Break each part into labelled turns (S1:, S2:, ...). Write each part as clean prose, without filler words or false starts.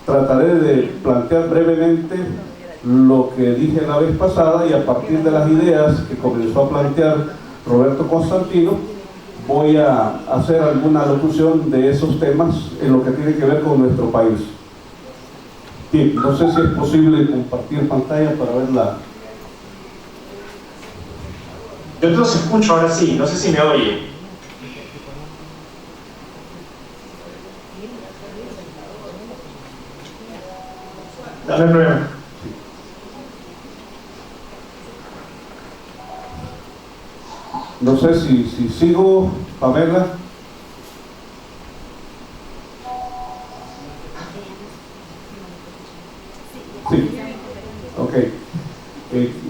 S1: Trataré de plantear brevemente lo que dije la vez pasada y a partir de las ideas que comenzó a plantear Roberto Constantino voy a hacer alguna locución de esos temas en lo que tiene que ver con nuestro país. Bien, no sé si es posible compartir pantalla para verla.
S2: Yo los escucho ahora sí, no sé si me oye. Dame el problema.
S1: No sé si sigo, Pamela. Sí. Ok.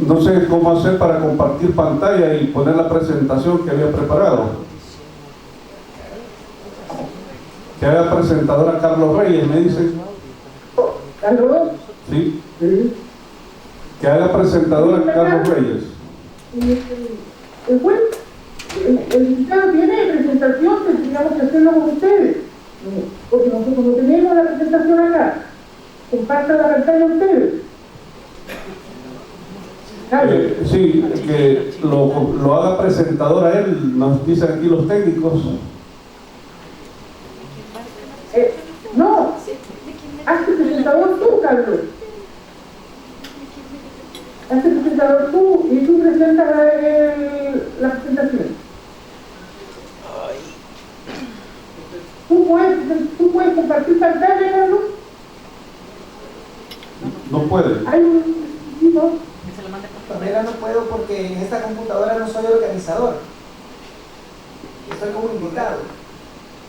S1: No sé cómo hacer para compartir pantalla y poner la presentación que había preparado. Que haga presentadora Carlos Reyes, me dicen.
S3: ¿Carlos?
S1: Sí.
S3: Sí.
S1: Que haga presentadora Carlos Reyes.
S3: El juez, el diputado tiene presentación, tendríamos que hacerlo con ustedes. Porque nosotros no tenemos la presentación acá. Compartan la pantalla ustedes.
S1: Sí, que lo haga presentadora él, nos dicen aquí los técnicos.
S3: No, hazte presentador tú, Carlos. Hazte presentador tú y tú presentas la presentación. ¿Tú puedes compartir pantalla, Carlos?
S1: No puede.
S3: Hay un... ¿no?
S4: Pamela, no puedo porque en esta computadora no soy organizador. Estoy como invitado.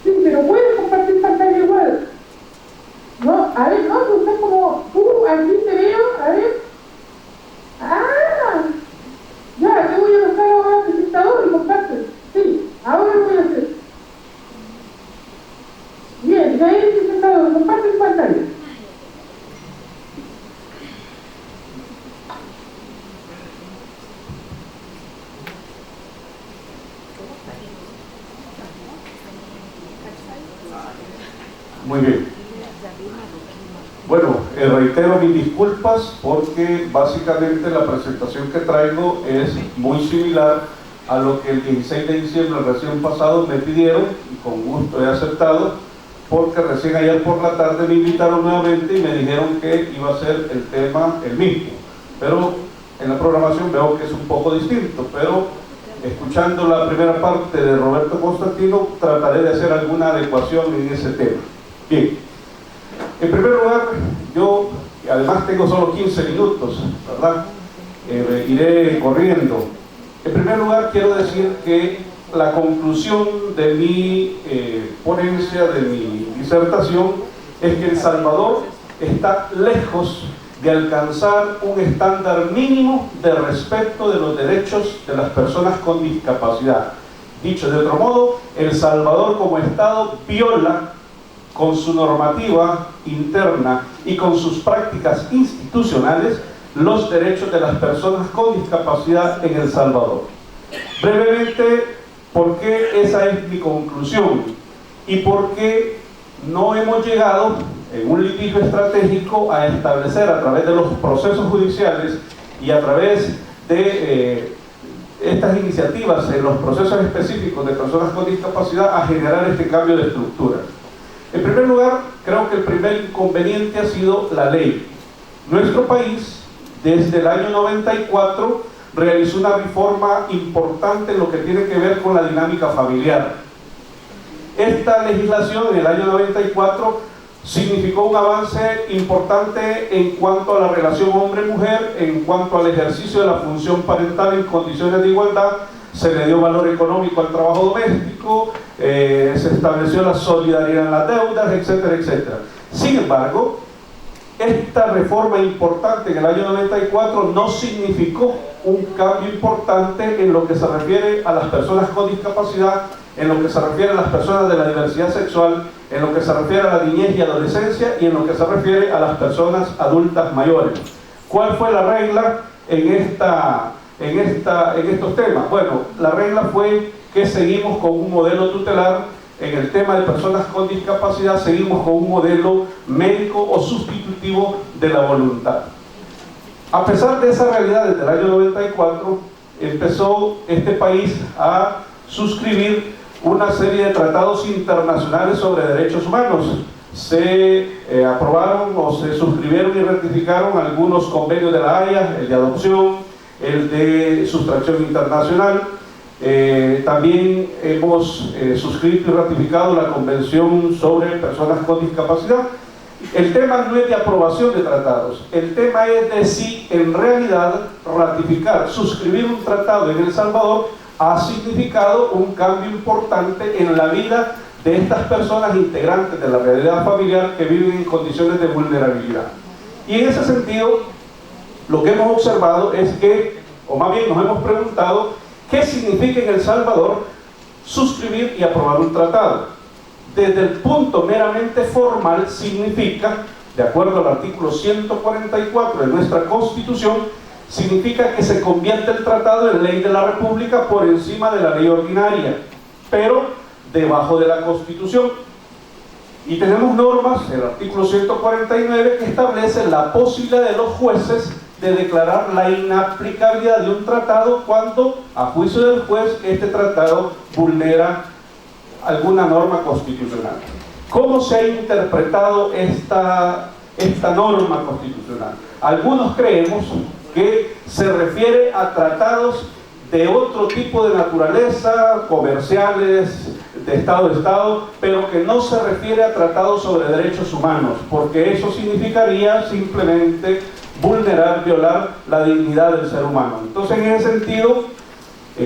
S3: Sí, pero puedes compartir pantalla igual. No, a ver, no, tú estás como... Tú, aquí te veo, a ver. ¡Ah! Ya, te voy a buscar ahora al presentador y comparte. Sí, ahora lo voy a hacer. Bien, ya eres presentador, comparte pantalla.
S1: Muy bien. Bueno, reitero mis disculpas porque básicamente la presentación que traigo es muy similar a lo que el 16 de diciembre recién pasado me pidieron y con gusto he aceptado porque recién ayer por la tarde me invitaron nuevamente y me dijeron que iba a ser el tema el mismo, pero en la programación veo que es un poco distinto, pero escuchando la primera parte de Roberto Constantino trataré de hacer alguna adecuación en ese tema. Bien, en primer lugar, yo además tengo solo 15 minutos, ¿verdad? Iré corriendo. En primer lugar, quiero decir que la conclusión de mi ponencia, de mi disertación, es que El Salvador está lejos de alcanzar un estándar mínimo de respeto de los derechos de las personas con discapacidad. Dicho de otro modo, El Salvador como Estado viola con su normativa interna y con sus prácticas institucionales los derechos de las personas con discapacidad en El Salvador. Brevemente, ¿por qué esa es mi conclusión? Y por qué no hemos llegado en un litigio estratégico a establecer a través de los procesos judiciales y a través de estas iniciativas en los procesos específicos de personas con discapacidad a generar este cambio de estructura. En primer lugar, creo que el primer inconveniente ha sido la ley. Nuestro país, desde el año 94, realizó una reforma importante en lo que tiene que ver con la dinámica familiar. Esta legislación en el año 94 significó un avance importante en cuanto a la relación hombre-mujer, en cuanto al ejercicio de la función parental en condiciones de igualdad. Se le dio valor económico al trabajo doméstico, se estableció la solidaridad en las deudas, etcétera, etcétera. Sin embargo, esta reforma importante en el año 94 no significó un cambio importante en lo que se refiere a las personas con discapacidad, en lo que se refiere a las personas de la diversidad sexual, en lo que se refiere a la niñez y adolescencia y en lo que se refiere a las personas adultas mayores. ¿Cuál fue la regla en estos temas? Bueno, la regla fue que seguimos con un modelo tutelar en el tema de personas con discapacidad seguimos con un modelo médico o sustitutivo de la voluntad. A pesar de esa realidad, desde el año 94 empezó este país a suscribir una serie de tratados internacionales sobre derechos humanos. Se aprobaron o se suscribieron y ratificaron algunos convenios de la Haya, el de adopción, el de sustracción internacional. También hemos suscrito y ratificado la Convención sobre Personas con Discapacidad. El tema no es de aprobación de tratados, el tema es de si en realidad ratificar, suscribir un tratado en El Salvador ha significado un cambio importante en la vida de estas personas integrantes de la realidad familiar que viven en condiciones de vulnerabilidad. Y en ese sentido, lo que hemos observado es que, o más bien nos hemos preguntado, ¿qué significa en El Salvador suscribir y aprobar un tratado? Desde el punto meramente formal significa, de acuerdo al artículo 144 de nuestra Constitución, significa que se convierte el tratado en ley de la República por encima de la ley ordinaria, pero debajo de la Constitución. Y tenemos normas, el artículo 149, que establece la posibilidad de los jueces de declarar la inaplicabilidad de un tratado cuando, a juicio del juez, este tratado vulnera alguna norma constitucional. ¿Cómo se ha interpretado esta norma constitucional? Algunos creemos que se refiere a tratados de otro tipo de naturaleza, comerciales, de Estado a Estado, pero que no se refiere a tratados sobre derechos humanos, porque eso significaría simplemente vulnerar, violar la dignidad del ser humano. Entonces, en ese sentido,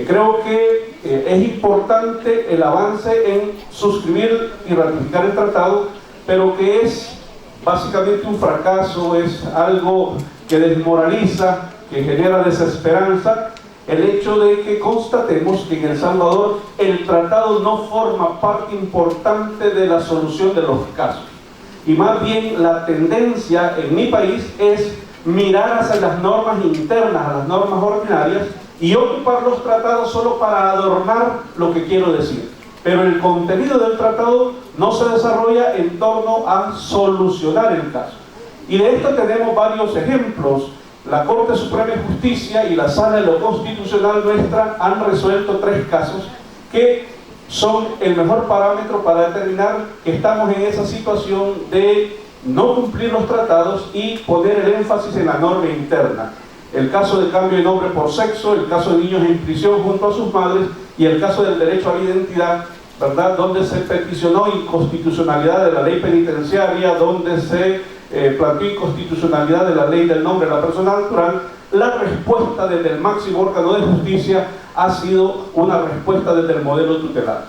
S1: creo que es importante el avance en suscribir y ratificar el tratado, pero que es básicamente un fracaso, es algo que desmoraliza, que genera desesperanza, el hecho de que constatemos que en El Salvador el tratado no forma parte importante de la solución de los casos. Y más bien la tendencia en mi país es mirar hacia las normas internas, a las normas ordinarias, y ocupar los tratados solo para adornar lo que quiero decir. Pero el contenido del tratado no se desarrolla en torno a solucionar el caso. Y de esto tenemos varios ejemplos. La Corte Suprema de Justicia y la Sala de lo Constitucional nuestra han resuelto 3 casos que son el mejor parámetro para determinar que estamos en esa situación de no cumplir los tratados y poner el énfasis en la norma interna. El caso de cambio de nombre por sexo, el caso de niños en prisión junto a sus madres y el caso del derecho a la identidad, ¿verdad?, donde se peticionó inconstitucionalidad de la ley penitenciaria, donde se planteó inconstitucionalidad de la ley del nombre de la persona natural. La respuesta desde el máximo órgano de justicia ha sido una respuesta desde el modelo tutelar.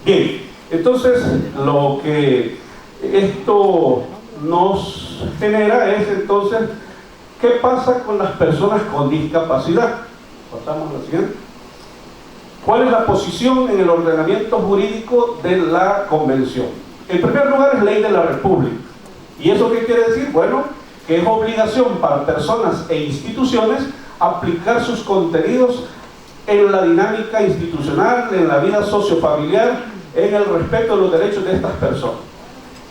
S1: Bien, entonces lo que esto nos genera es entonces, ¿qué pasa con las personas con discapacidad? Pasamos a la siguiente. ¿Cuál es la posición en el ordenamiento jurídico de la Convención? En primer lugar, es ley de la República. ¿Y eso qué quiere decir? Bueno, que es obligación para personas e instituciones aplicar sus contenidos en la dinámica institucional, en la vida sociofamiliar, en el respeto de los derechos de estas personas.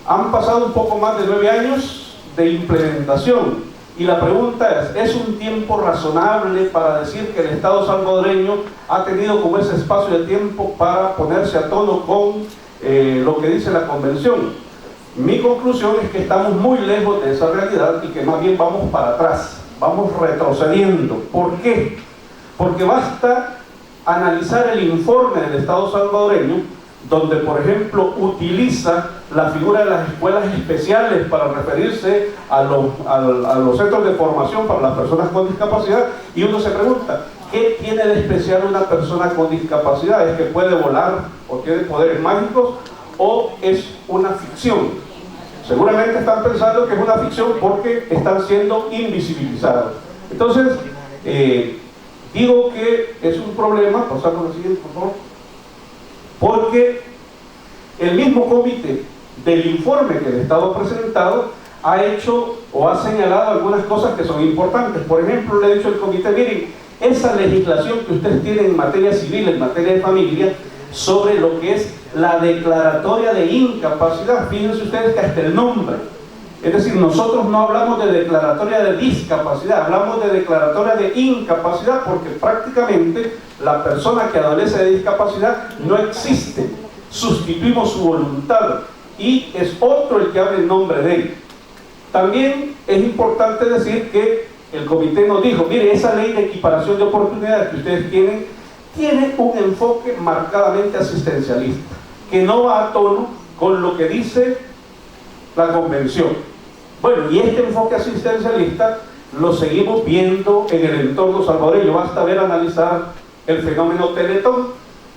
S1: Han pasado un poco más de 9 años de implementación y la pregunta ¿es un tiempo razonable para decir que el Estado salvadoreño ha tenido como ese espacio de tiempo para ponerse a tono con lo que dice la Convención? Mi conclusión es que estamos muy lejos de esa realidad y que más bien vamos para atrás, vamos retrocediendo. ¿Por qué? Porque basta analizar el informe del Estado salvadoreño, donde por ejemplo utiliza la figura de las escuelas especiales para referirse a los centros de formación para las personas con discapacidad, y uno se pregunta, ¿qué tiene de especial una persona con discapacidad? ¿Es que puede volar o tiene poderes mágicos o es una ficción? Seguramente están pensando que es una ficción porque están siendo invisibilizados. Entonces, digo que es un problema, pasamos a la siguiente por favor, porque el mismo comité del informe que el Estado ha presentado ha hecho o ha señalado algunas cosas que son importantes. Por ejemplo, le ha dicho el comité, miren, esa legislación que ustedes tienen en materia civil, en materia de familia, sobre lo que es la declaratoria de incapacidad. Fíjense ustedes que hasta el nombre, es decir, nosotros no hablamos de declaratoria de discapacidad, hablamos de declaratoria de incapacidad, porque prácticamente la persona que adolece de discapacidad no existe. Sustituimos su voluntad y es otro el que habla en nombre de él. También es importante decir que el comité nos dijo, mire, esa ley de equiparación de oportunidades que ustedes tienen, tiene un enfoque marcadamente asistencialista, que no va a tono con lo que dice la convención. Bueno, y este enfoque asistencialista lo seguimos viendo en el entorno salvadoreño. Basta ver, analizar el fenómeno Teletón,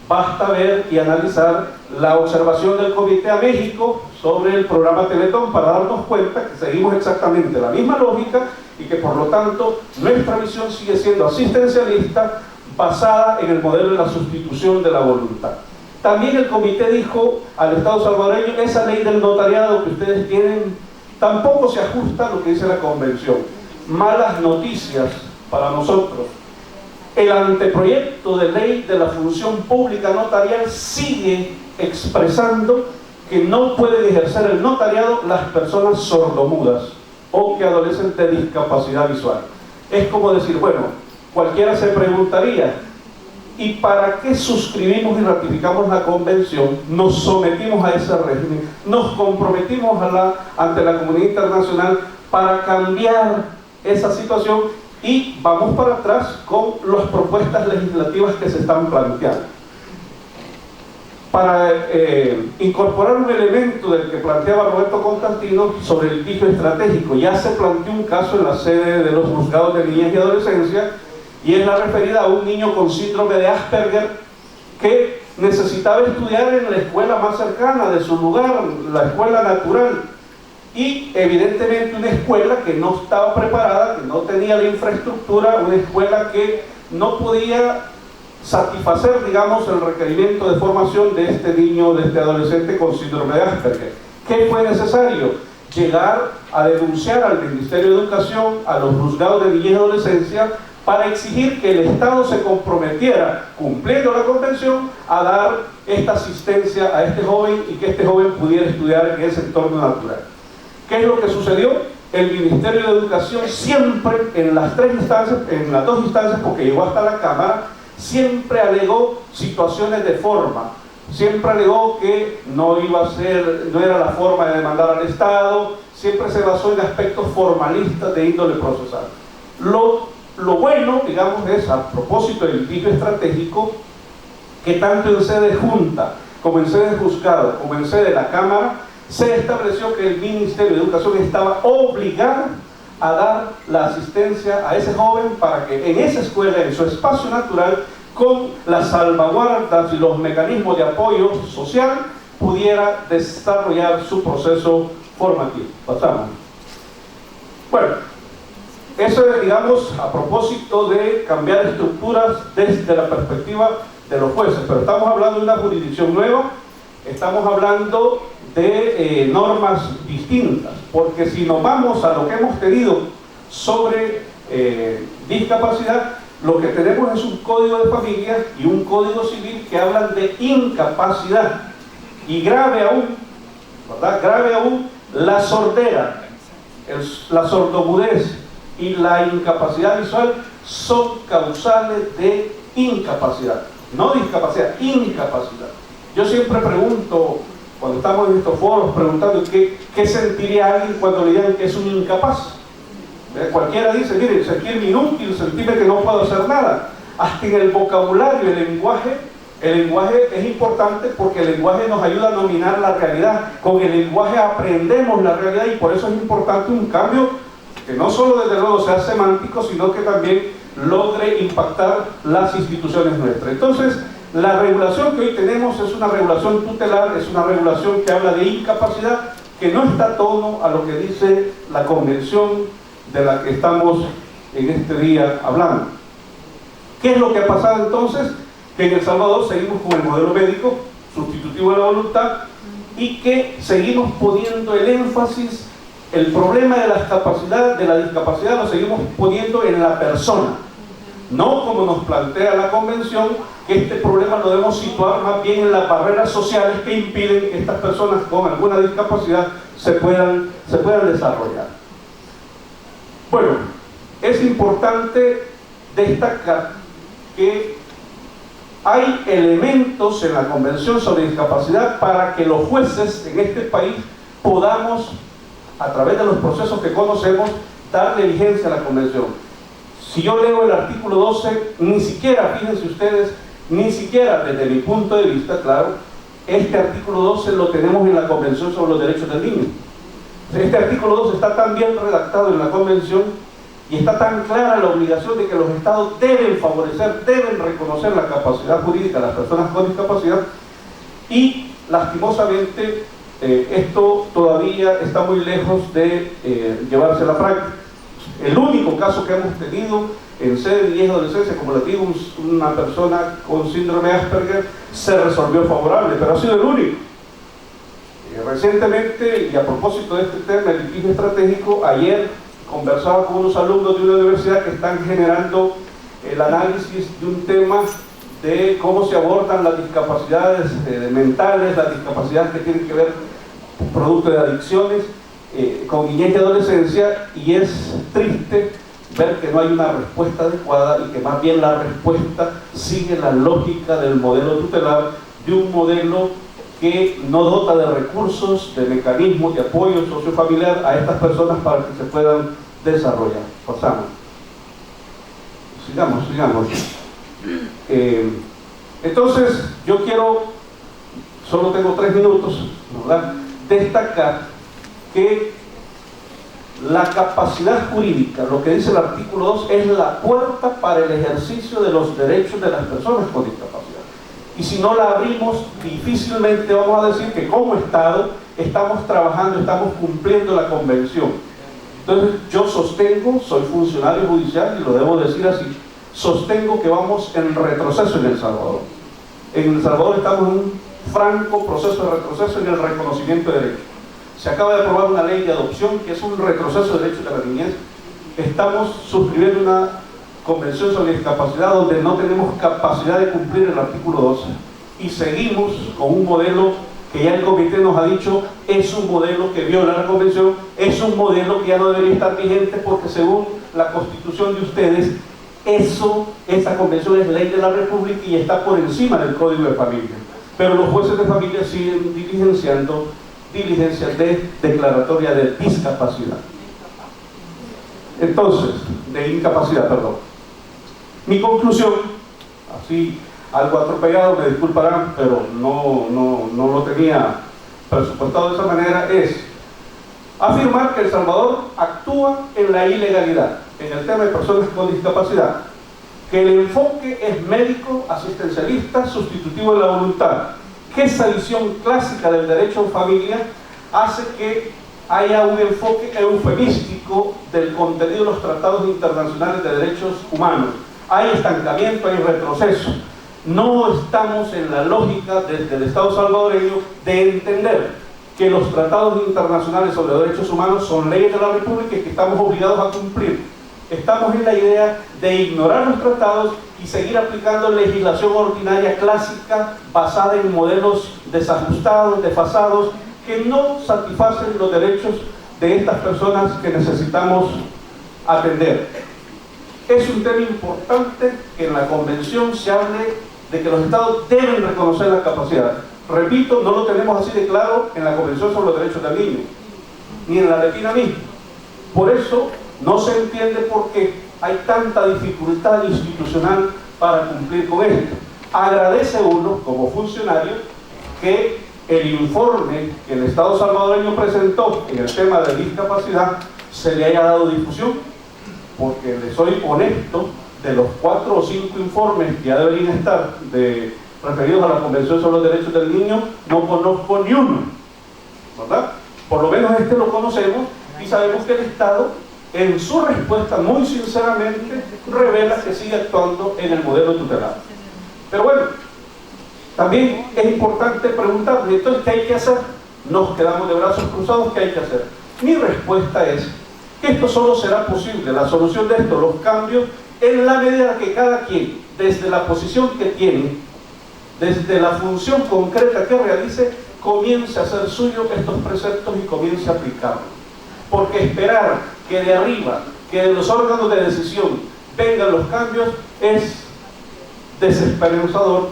S1: basta ver y analizar la observación del Comité a México sobre el programa Teletón para darnos cuenta que seguimos exactamente la misma lógica y que por lo tanto nuestra visión sigue siendo asistencialista, basada en el modelo de la sustitución de la voluntad. También el comité dijo al Estado salvadoreño, esa ley del notariado que ustedes tienen tampoco se ajusta a lo que dice la convención. Malas noticias para nosotros. El anteproyecto de ley de la función pública notarial sigue expresando que no pueden ejercer el notariado las personas sordomudas o que adolecen de discapacidad visual. Es como decir, bueno, cualquiera se preguntaría, ¿y para qué suscribimos y ratificamos la convención? Nos sometimos a ese régimen, nos comprometimos ante la comunidad internacional para cambiar esa situación y vamos para atrás con las propuestas legislativas que se están planteando. Para incorporar un elemento del que planteaba Roberto Constantino sobre el litigio estratégico, ya se planteó un caso en la sede de los juzgados de niñez y adolescencia, y es la referida a un niño con síndrome de Asperger que necesitaba estudiar en la escuela más cercana de su lugar, la escuela natural, y evidentemente una escuela que no estaba preparada, que no tenía la infraestructura, una escuela que no podía satisfacer, digamos, el requerimiento de formación de este niño, de este adolescente con síndrome de Asperger. ¿Qué fue necesario? Llegar a denunciar al Ministerio de Educación, a los juzgados de niñez y adolescencia, para exigir que el Estado se comprometiera, cumpliendo la convención, a dar esta asistencia a este joven y que este joven pudiera estudiar en ese entorno natural. ¿Qué es lo que sucedió? El Ministerio de Educación siempre, en las tres instancias, en las dos instancias, porque llegó hasta la Cámara, siempre alegó situaciones de forma, siempre alegó que no era la forma de demandar al Estado, siempre se basó en aspectos formalistas de índole procesal. Lo bueno, digamos, es, a propósito del litigio estratégico, que tanto en sede de Junta, como en sede de juzgado, como en sede de la Cámara, se estableció que el Ministerio de Educación estaba obligado a dar la asistencia a ese joven para que en esa escuela, en su espacio natural, con las salvaguardas y los mecanismos de apoyo social, pudiera desarrollar su proceso formativo. Pasamos. Bueno, eso es, digamos, a propósito de cambiar estructuras desde la perspectiva de los jueces, pero estamos hablando de una jurisdicción nueva, estamos hablando de normas distintas, porque si nos vamos a lo que hemos tenido sobre discapacidad, lo que tenemos es un código de familia y un código civil que hablan de incapacidad, y grave aún, ¿verdad? Grave aún, la sordera, la sordomudez y la incapacidad visual son causales de incapacidad, no discapacidad, incapacidad. Yo siempre pregunto, cuando estamos en estos foros, preguntando qué sentiría alguien cuando le digan que es un incapaz. Cualquiera dice, mire, sentirme inútil, sentirme que no puedo hacer nada. Hasta en el vocabulario, el lenguaje es importante porque el lenguaje nos ayuda a nominar la realidad. Con el lenguaje aprendemos la realidad y por eso es importante un cambio que no solo desde luego sea semántico, sino que también logre impactar las instituciones nuestras. Entonces, la regulación que hoy tenemos es una regulación tutelar, es una regulación que habla de incapacidad, que no está a tono a lo que dice la convención de la que estamos en este día hablando. ¿Qué es lo que ha pasado entonces? Que en El Salvador seguimos con el modelo médico sustitutivo de la voluntad y que seguimos poniendo el énfasis, el problema de la discapacidad lo seguimos poniendo en la persona. No como nos plantea la Convención, que este problema lo debemos situar más bien en las barreras sociales que impiden que estas personas con alguna discapacidad se puedan desarrollar. Bueno, es importante destacar que hay elementos en la Convención sobre Discapacidad para que los jueces en este país podamos, a través de los procesos que conocemos, darle vigencia a la Convención. Si yo leo el artículo 12, ni siquiera, fíjense ustedes, ni siquiera desde mi punto de vista, claro, este artículo 12 lo tenemos en la Convención sobre los Derechos del Niño. Este artículo 12 está tan bien redactado en la Convención y está tan clara la obligación de que los Estados deben favorecer, deben reconocer la capacidad jurídica de las personas con discapacidad, y lastimosamente esto todavía está muy lejos de llevarse a la práctica. El único caso que hemos tenido en sede de niñez y adolescencia, como les digo, una persona con síndrome de Asperger, se resolvió favorable, pero ha sido el único. Recientemente, y a propósito de este tema, el litigio estratégico, ayer conversaba con unos alumnos de una universidad que están generando el análisis de un tema de cómo se abordan las discapacidades mentales, las discapacidades que tienen que ver con producto de adicciones, con niñez y adolescencia, y es triste ver que no hay una respuesta adecuada y que más bien la respuesta sigue la lógica del modelo tutelar, de un modelo que no dota de recursos, de mecanismos de apoyo sociofamiliar a estas personas para que se puedan desarrollar. Pasamos. Sigamos. Entonces, yo quiero, solo tengo 3 minutos, ¿verdad?, destacar que la capacidad jurídica, lo que dice el artículo 2, es la puerta para el ejercicio de los derechos de las personas con discapacidad. Y si no la abrimos, difícilmente vamos a decir que como Estado estamos trabajando, estamos cumpliendo la Convención. Entonces yo sostengo, soy funcionario judicial y lo debo decir así, sostengo que vamos en retroceso en El Salvador. En El Salvador estamos en un franco proceso de retroceso en el reconocimiento de derechos. Se acaba de aprobar una ley de adopción que es un retroceso de derechos de la niñez. Estamos suscribiendo una Convención sobre Discapacidad donde no tenemos capacidad de cumplir el artículo 12 y seguimos con un modelo que ya el comité nos ha dicho es un modelo que viola la Convención, es un modelo que ya no debería estar vigente porque según la Constitución de ustedes esa Convención es ley de la República y está por encima del Código de Familia, pero los jueces de familia siguen diligenciando diligencias de declaratoria de discapacidad. Entonces, de incapacidad, perdón. Mi conclusión, así algo atropellado, me disculparán, pero no lo tenía presupuestado de esa manera, es afirmar que El Salvador actúa en la ilegalidad en el tema de personas con discapacidad, que el enfoque es médico, asistencialista, sustitutivo de la voluntad, que esa visión clásica del derecho en familia hace que haya un enfoque eufemístico del contenido de los tratados internacionales de derechos humanos. Hay estancamiento, hay retroceso. No estamos en la lógica desde el Estado salvadoreño de entender que los tratados internacionales sobre derechos humanos son leyes de la República y que estamos obligados a cumplir. Estamos en la idea de ignorar los tratados y seguir aplicando legislación ordinaria clásica basada en modelos desajustados, desfasados, que no satisfacen los derechos de estas personas que necesitamos atender. Es un tema importante que en la Convención se hable de que los Estados deben reconocer la capacidad. Repito, no lo tenemos así de claro en la Convención sobre los Derechos del Niño, ni en la Argentina misma. Por eso no se entiende por qué hay tanta dificultad institucional para cumplir con esto. Agradece uno, como funcionario, que el informe que el Estado salvadoreño presentó en el tema de discapacidad se le haya dado difusión, porque le soy honesto, de los 4 o 5 informes que ya deberían estar referidos a la Convención sobre los Derechos del Niño, no conozco ni uno, ¿verdad? Por lo menos este lo conocemos y sabemos que el Estado, en su respuesta, muy sinceramente, revela que sigue actuando en el modelo tutelar. Pero bueno, también es importante preguntarnos, entonces, ¿qué hay que hacer? Nos quedamos de brazos cruzados, ¿qué hay que hacer? Mi respuesta es que esto solo será posible, la solución de esto, los cambios, en la medida que cada quien, desde la posición que tiene, desde la función concreta que realice, comience a hacer suyo estos preceptos y comience a aplicarlos. Porque esperar que de arriba, que de los órganos de decisión vengan los cambios, es desesperanzador,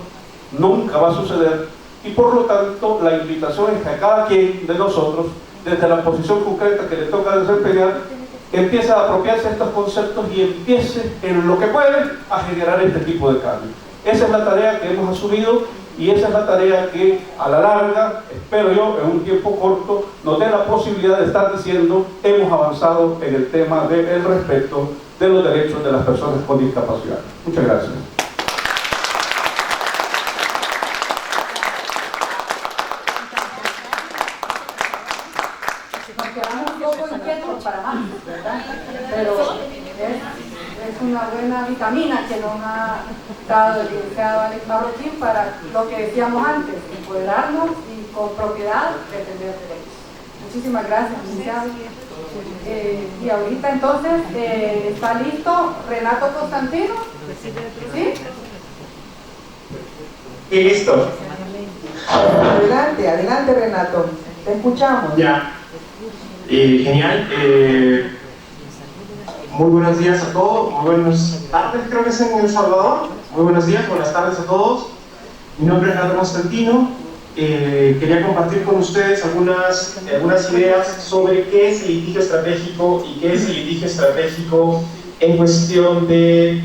S1: nunca va a suceder, y por lo tanto la invitación es que a cada quien de nosotros, desde la posición concreta que le toca desempeñar, empiece a apropiarse de estos conceptos y empiece en lo que puede a generar este tipo de cambios. Esa es la tarea que hemos asumido y esa es la tarea que a la larga, espero yo, en un tiempo corto, nos dé la posibilidad de estar diciendo hemos avanzado en el tema del respeto de los derechos de las personas con discapacidad. Muchas gracias.
S5: Nos quedamos un poco inquietos para más, ¿verdad? Pero es una buena vitamina que nos ha dado el licenciado Alex Marroquín para lo que decíamos antes, empoderarnos y con propiedad defender derechos. Muchísimas gracias, licenciado. Y ahorita entonces está listo Renato Constantino. ¿Sí?
S2: Y listo.
S4: Adelante, adelante Renato, te escuchamos.
S2: Ya. Genial. Muy buenos días a todos, muy buenas tardes, creo que es en El Salvador. Muy buenos días, buenas tardes a todos. Mi nombre es Renato Constantino. Quería compartir con ustedes algunas ideas sobre qué es el litigio estratégico y qué es el litigio estratégico en cuestión de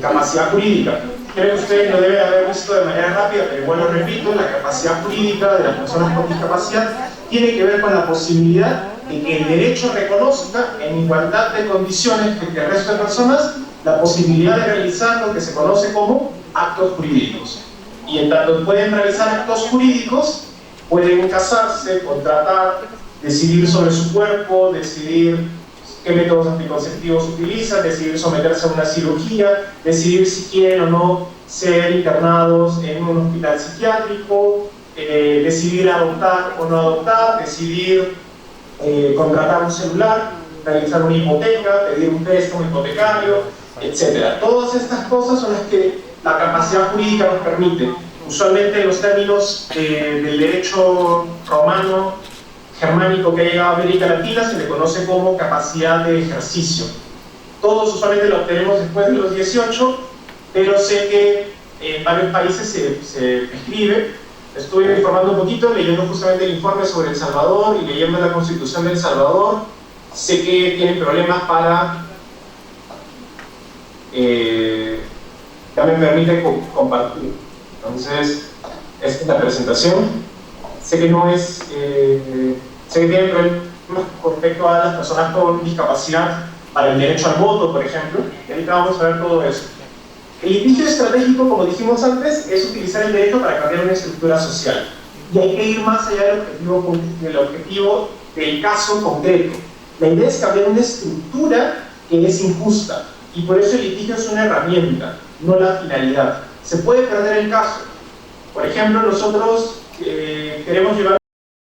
S2: capacidad jurídica. Creo que ustedes lo deben haber visto de manera rápida, pero igual lo repito, la capacidad jurídica de las personas con discapacidad tiene que ver con la posibilidad de que el derecho reconozca en igualdad de condiciones que el resto de personas la posibilidad de realizar lo que se conoce como actos jurídicos. Y en tanto pueden realizar actos jurídicos, pueden casarse, contratar, decidir sobre su cuerpo, decidir qué métodos anticonceptivos utilizan, decidir someterse a una cirugía, decidir si quieren o no ser internados en un hospital psiquiátrico, decidir adoptar o no adoptar, decidir contratar un celular, realizar una hipoteca, pedir un préstamo hipotecario, etc. Todas estas cosas son las que la capacidad jurídica nos permite. Usualmente en los términos del derecho romano germánico que ha llegado a América Latina se le conoce como capacidad de ejercicio. Todos usualmente lo obtenemos después de los 18, pero sé que en varios países se prescribe. Estuve informando un poquito, leyendo justamente el informe sobre El Salvador y leyendo la Constitución de El Salvador. Sé que tienen problemas para... ya me permite compartir. Entonces, esta es la presentación. Sé que no es... sé que tienen problemas con respecto a las personas con discapacidad para el derecho al voto, por ejemplo. Y ahorita vamos a ver todo eso. El litigio estratégico, como dijimos antes, es utilizar el derecho para cambiar una estructura social. Y hay que ir más allá del objetivo del caso concreto. La idea es cambiar una estructura que es injusta. Y por eso el litigio es una herramienta, no la finalidad. Se puede perder el caso. Por ejemplo, nosotros queremos llevar